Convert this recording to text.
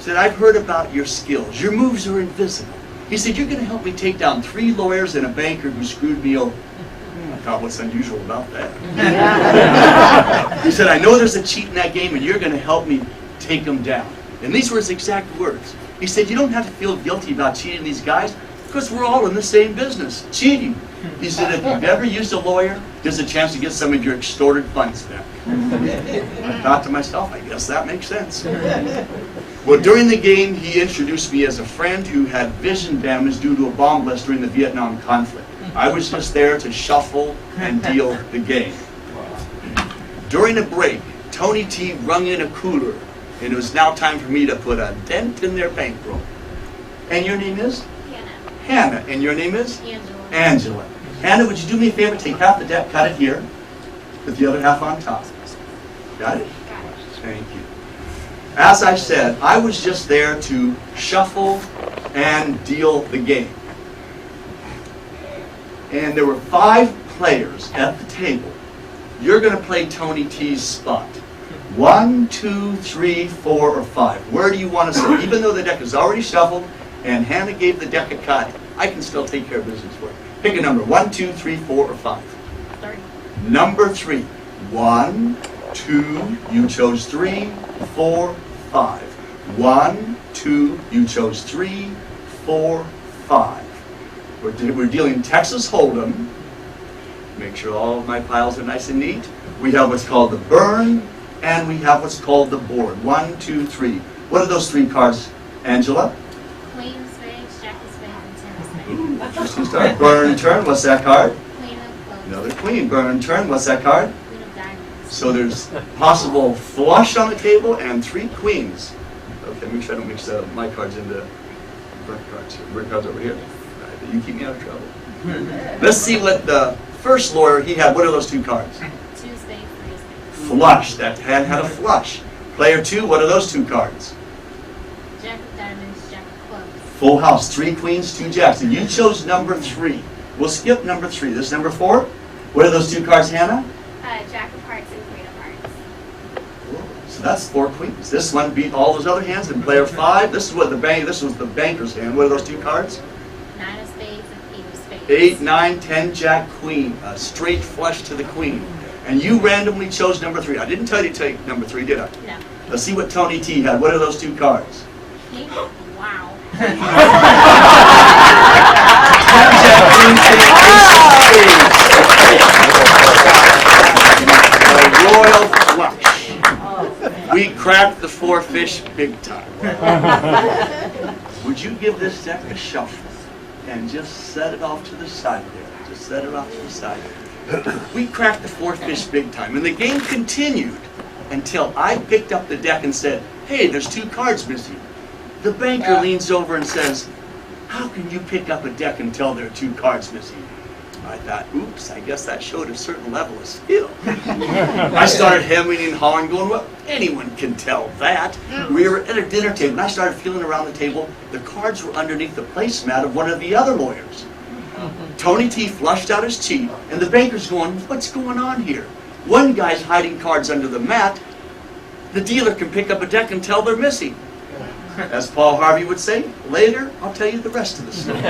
said, I've heard about your skills. Your moves are invisible. He said, you're going to help me take down 3 lawyers and a banker who screwed me over. I thought, what's unusual about that? He said, I know there's a cheat in that game, and you're going to help me take them down. And these were his exact words. He said, you don't have to feel guilty about cheating these guys, because we're all in the same business, cheating. He said, if you've ever used a lawyer, there's a chance to get some of your extorted funds back. I thought to myself, I guess that makes sense. Well, during the game, he introduced me as a friend who had vision damage due to a bomb blast during the Vietnam conflict. I was just there to shuffle and deal the game. During a break, Tony T rung in a cooler, and it was now time for me to put a dent in their bankroll. And your name is? Hannah. Hannah. And your name is? Angela. Angela. Hannah, would you do me a favor? Take half the deck, cut it here, put the other half on top. Got it? Got it. Thank you. As I said, I was just there to shuffle and deal the game. And there were 5 players at the table. You're going to play Tony T's spot. 1, 2, 3, 4, or 5. Where do you want to sit? Even though the deck is already shuffled and Hannah gave the deck a cut, I can still take care of business for you. Pick a number. 1, 2, 3, 4, or 5. 30. Number 3. 1, 2, you chose 3, 4, 5. 1, 2, you chose 3, 4, 5. We're dealing Texas Hold'em. Make sure all of my piles are nice and neat. We have what's called the burn, and we have what's called the board. 1, 2, 3. What are those 3 cards, Angela? Queen of spades, jack of spades, and 10 of spades. Ooh, interesting start. Burn turn, what's that card? Queen of clubs. Another queen. Burn turn, what's that card? Queen of diamonds. So there's possible flush on the table and 3 queens. Okay, make sure I don't mix my cards into burn cards. Burn cards over here. Right, you keep me out of trouble. Let's see what the first lawyer he had. What are those 2 cards? 2 spades, 3 spades. Flush. That hand had a flush. Player 2, what are those 2 cards? Jack of diamonds, jack of clubs. Full house. 3 queens, 2 jacks. And you chose number 3. We'll skip number 3. This is number 4. What are those 2 cards, Hannah? Jack of hearts and queen of hearts. So that's 4 queens. This one beat all those other hands. And player 5, this is what this was the banker's hand. What are those 2 cards? 9 of spades and 8 of spades. 8, 9, 10, jack, queen. A straight flush to the queen. And you randomly chose number 3. I didn't tell you to take number 3, did I? No. Let's see what Tony T had. What are those 2 cards? King? Wow. A royal flush. We cracked the 4 fish big time. Would you give this deck a shuffle and just set it off to the side there? Just set it off to the side. We cracked the 4 fish big time, and the game continued until I picked up the deck and said, hey, there's 2 cards missing. The banker leans over and says, how can you pick up a deck and tell there are 2 cards missing? I thought, oops, I guess that showed a certain level of skill. I started hemming and hawing, going, well, anyone can tell that. We were at a dinner table, and I started feeling around the table. The cards were underneath the placemat of one of the other lawyers. Tony T flushed out his cheat, and the banker's going, what's going on here? One guy's hiding cards under the mat. The dealer can pick up a deck and tell they're missing. As Paul Harvey would say, later I'll tell you the rest of the story.